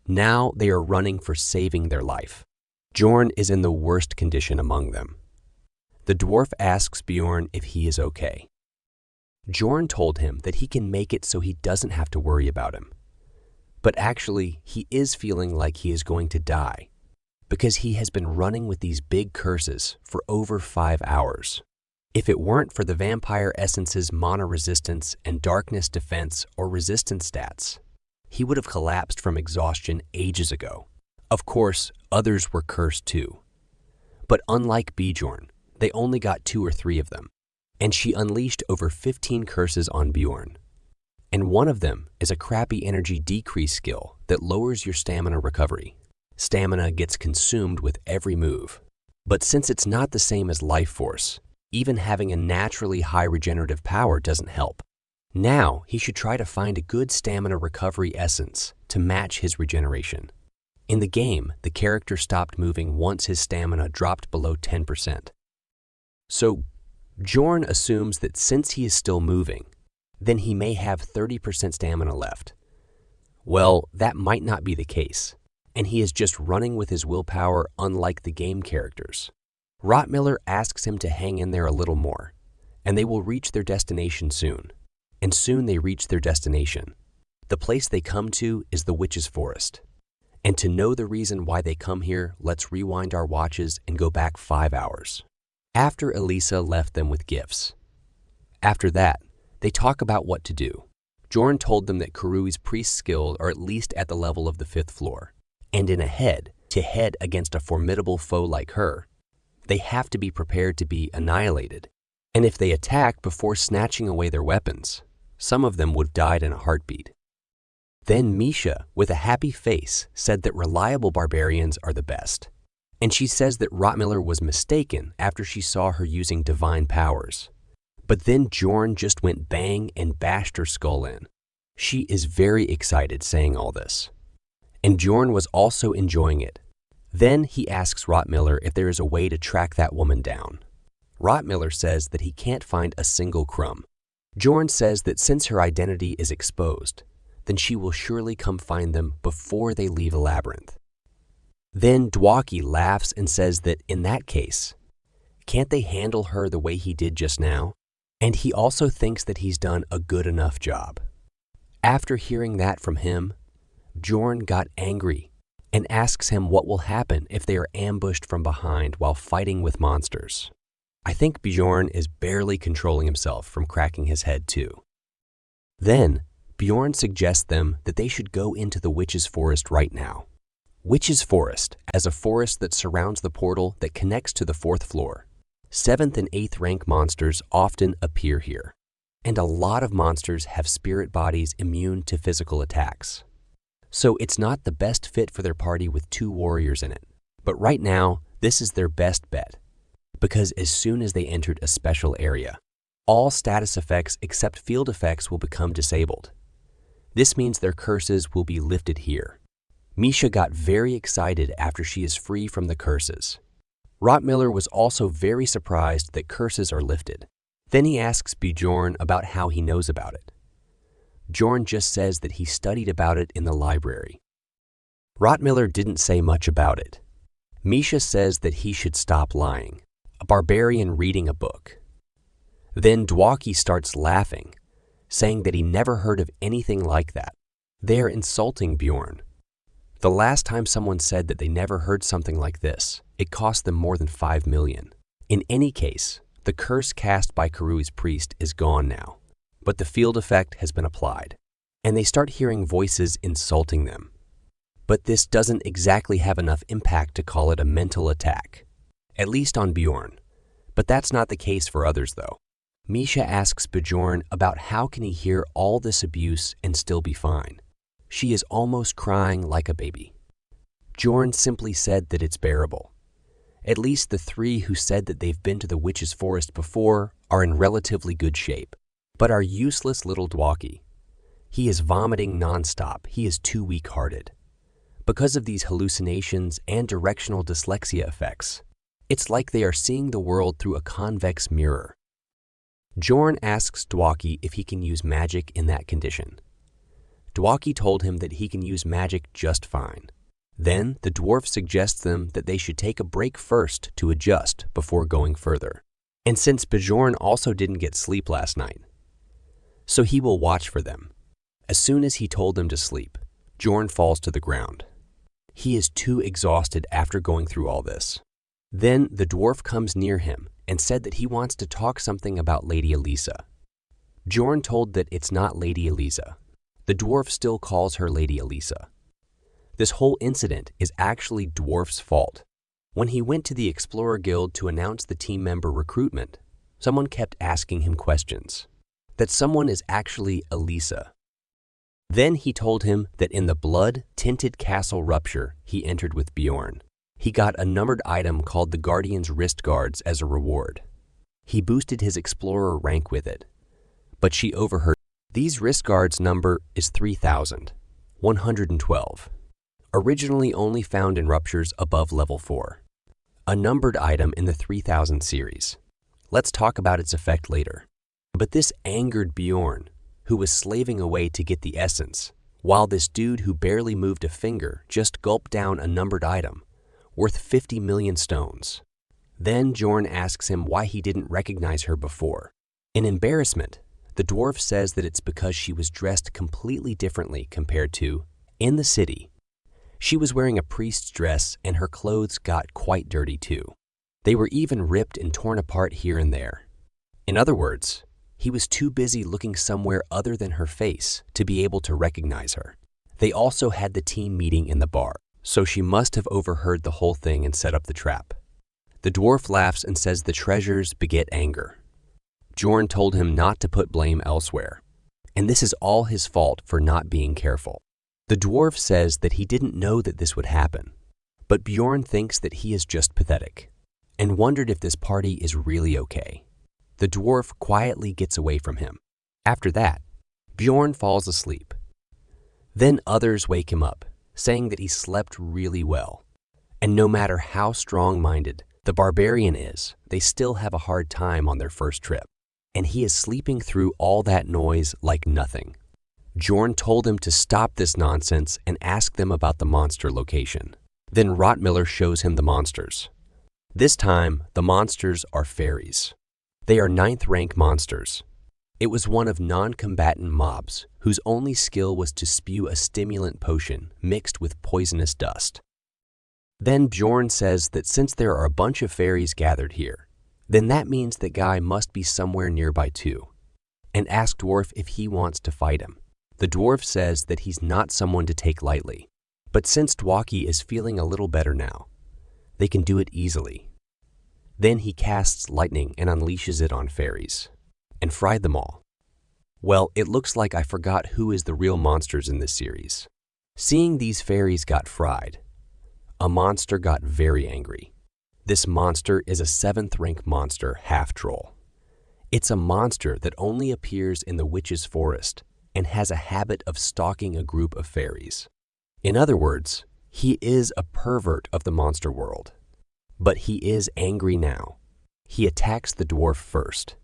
Now they are running for saving their life. Bjorn is in the worst condition among them. The dwarf asks Bjorn if he is okay. Bjorn told him that he can make it so he doesn't have to worry about him. But actually, he is feeling like he is going to die because he has been running with these big curses for over 5 hours. If it weren't for the vampire essence's mana resistance and darkness defense or resistance stats, he would have collapsed from exhaustion ages ago. Of course, others were cursed too. But unlike Bjorn, they only got 2 or 3 of them, and she unleashed over 15 curses on Bjorn. And one of them is a crappy energy decrease skill that lowers your stamina recovery. Stamina gets consumed with every move. But since it's not the same as life force, even having a naturally high regenerative power doesn't help. Now he should try to find a good stamina recovery essence to match his regeneration. In the game, the character stopped moving once his stamina dropped below 10%. So Bjorn assumes that since he is still moving, then he may have 30% stamina left. Well, that might not be the case, and he is just running with his willpower unlike the game characters. Rottmiller asks him to hang in there a little more, and they will reach their destination soon. And soon they reach their destination. The place they come to is the Witch's Forest. And to know the reason why they come here, let's rewind our watches and go back 5 hours. After Elisa left them with gifts. After that, they talk about what to do. Bjorn told them that Kurui's priest skills are at least at the level of the 5th floor. And in a head-to-head against a formidable foe like her, they have to be prepared to be annihilated. And if they attacked before snatching away their weapons, some of them would have died in a heartbeat. Then Misha, with a happy face, said that reliable barbarians are the best. And she says that Rottmiller was mistaken after she saw her using divine powers. But then Bjorn just went bang and bashed her skull in. She is very excited saying all this. And Bjorn was also enjoying it. Then he asks Rottmiller if there is a way to track that woman down. Rottmiller says that he can't find a single crumb. Bjorn says that since her identity is exposed, then she will surely come find them before they leave the labyrinth. Then Dwaki laughs and says that in that case, can't they handle her the way he did just now? And he also thinks that he's done a good enough job. After hearing that from him, Bjorn got angry and asks him what will happen if they are ambushed from behind while fighting with monsters. I think Bjorn is barely controlling himself from cracking his head too. Then, Bjorn suggests them that they should go into the Witch's Forest right now. Witch's Forest, as a forest that surrounds the portal that connects to the 4th floor. 7th and 8th rank monsters often appear here, and a lot of monsters have spirit bodies immune to physical attacks. So it's not the best fit for their party with 2 warriors in it. But right now, this is their best bet. Because as soon as they entered a special area, all status effects except field effects will become disabled. This means their curses will be lifted here. Misha got very excited after she is free from the curses. Rottmiller was also very surprised that curses are lifted. Then he asks Bjorn about how he knows about it. Bjorn just says that he studied about it in the library. Rottmiller didn't say much about it. Misha says that he should stop lying, a barbarian reading a book. Then Dwaki starts laughing, saying that he never heard of anything like that. They are insulting Bjorn. The last time someone said that they never heard something like this, it cost them more than 5 million. In any case, the curse cast by Kurui's priest is gone now, but the field effect has been applied, and they start hearing voices insulting them. But this doesn't exactly have enough impact to call it a mental attack, at least on Bjorn. But that's not the case for others though. Misha asks Bjorn about how can he hear all this abuse and still be fine. She is almost crying like a baby. Bjorn simply said that it's bearable. At least the 3 who said that they've been to the Witch's Forest before are in relatively good shape. But our useless little Dwaki, he is vomiting nonstop. He is too weak-hearted. Because of these hallucinations and directional dyslexia effects, it's like they are seeing the world through a convex mirror. Bjorn asks Dwaki if he can use magic in that condition. Dwaki told him that he can use magic just fine. Then the dwarf suggests them that they should take a break first to adjust before going further. And since Bjorn also didn't get sleep last night, so he will watch for them. As soon as he told them to sleep, Bjorn falls to the ground. He is too exhausted after going through all this. Then the dwarf comes near him and said that he wants to talk something about Lady Elisa. Bjorn told that it's not Lady Elisa. The dwarf still calls her Lady Elisa. This whole incident is actually Dwarf's fault. When he went to the Explorer Guild to announce the team member recruitment, someone kept asking him questions. That someone is actually Elisa. Then he told him that in the blood-tinted castle rupture he entered with Bjorn, he got a numbered item called the Guardian's Wrist Guards as a reward. He boosted his Explorer rank with it, but she overheard. These wrist guards number is 3,112. Originally only found in ruptures above level 4. A numbered item in the 3000 series. Let's talk about its effect later. But this angered Bjorn, who was slaving away to get the essence, while this dude who barely moved a finger just gulped down a numbered item, worth 50 million stones. Then Bjorn asks him why he didn't recognize her before. In embarrassment, the dwarf says that it's because she was dressed completely differently compared to, in the city. She was wearing a priest's dress and her clothes got quite dirty too. They were even ripped and torn apart here and there. In other words, he was too busy looking somewhere other than her face to be able to recognize her. They also had the team meeting in the bar, so she must have overheard the whole thing and set up the trap. The dwarf laughs and says the treasures beget anger. Bjorn told him not to put blame elsewhere, and this is all his fault for not being careful. The dwarf says that he didn't know that this would happen, but Bjorn thinks that he is just pathetic, and wondered if this party is really okay. The dwarf quietly gets away from him. After that, Bjorn falls asleep. Then others wake him up, saying that he slept really well. And no matter how strong-minded the barbarian is, they still have a hard time on their first trip. And he is sleeping through all that noise like nothing. Bjorn told him to stop this nonsense and ask them about the monster location. Then Rottmiller shows him the monsters. This time, the monsters are fairies. They are 9th rank monsters. It was one of non-combatant mobs whose only skill was to spew a stimulant potion mixed with poisonous dust. Then Bjorn says that since there are a bunch of fairies gathered here, then that means that Guy must be somewhere nearby too, and asks Dwarf if he wants to fight him. The dwarf says that he's not someone to take lightly, but since Dwaki is feeling a little better now, they can do it easily. Then he casts lightning and unleashes it on fairies, and fried them all. Well, it looks like I forgot who is the real monsters in this series. Seeing these fairies got fried, a monster got very angry. This monster is a 7th rank monster half-troll. It's a monster that only appears in the witch's forest and has a habit of stalking a group of fairies. In other words, he is a pervert of the monster world. But he is angry now. He attacks the dwarf first,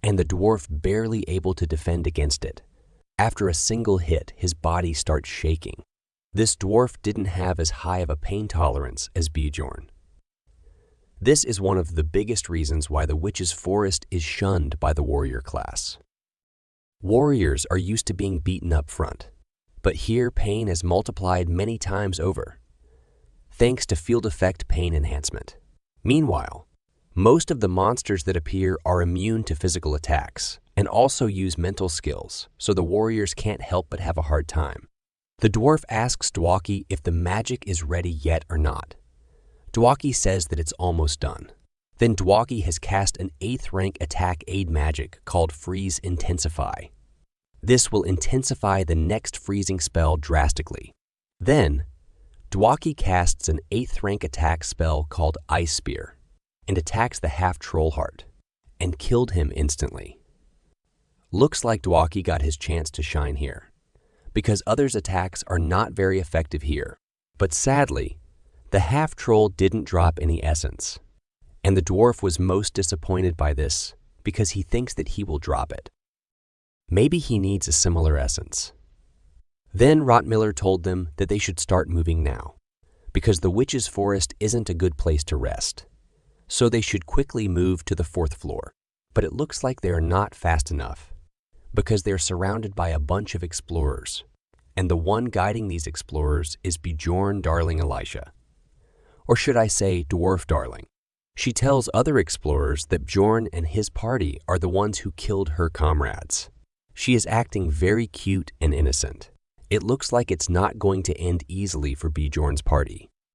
and the dwarf barely able to defend against it. After a single hit, his body starts shaking. This dwarf didn't have as high of a pain tolerance as Bjorn. This is one of the biggest reasons why the witch's forest is shunned by the warrior class. Warriors are used to being beaten up front, but here pain is multiplied many times over, thanks to field effect pain enhancement. Meanwhile, most of the monsters that appear are immune to physical attacks and also use mental skills, so the warriors can't help but have a hard time. The dwarf asks Dwaki if the magic is ready yet or not. Dwaki says that it's almost done. Then Dwaki has cast an 8th rank attack aid magic called Freeze Intensify. This will intensify the next freezing spell drastically. Then, Dwaki casts an 8th rank attack spell called Ice Spear and attacks the half-troll heart and killed him instantly. Looks like Dwaki got his chance to shine here, because others' attacks are not very effective here. But sadly, the half-troll didn't drop any essence, and the dwarf was most disappointed by this because he thinks that he will drop it. Maybe he needs a similar essence. Then Rottmiller told them that they should start moving now, because the witch's forest isn't a good place to rest. So they should quickly move to the 4th floor. But it looks like they are not fast enough, because they're surrounded by a bunch of explorers, and the one guiding these explorers is Bjorn Darling Elisha. Or should I say Dwarf Darling? She tells other explorers that Bjorn and his party are the ones who killed her comrades. She is acting very cute and innocent. It looks like it's not going to end easily for Bjorn's party.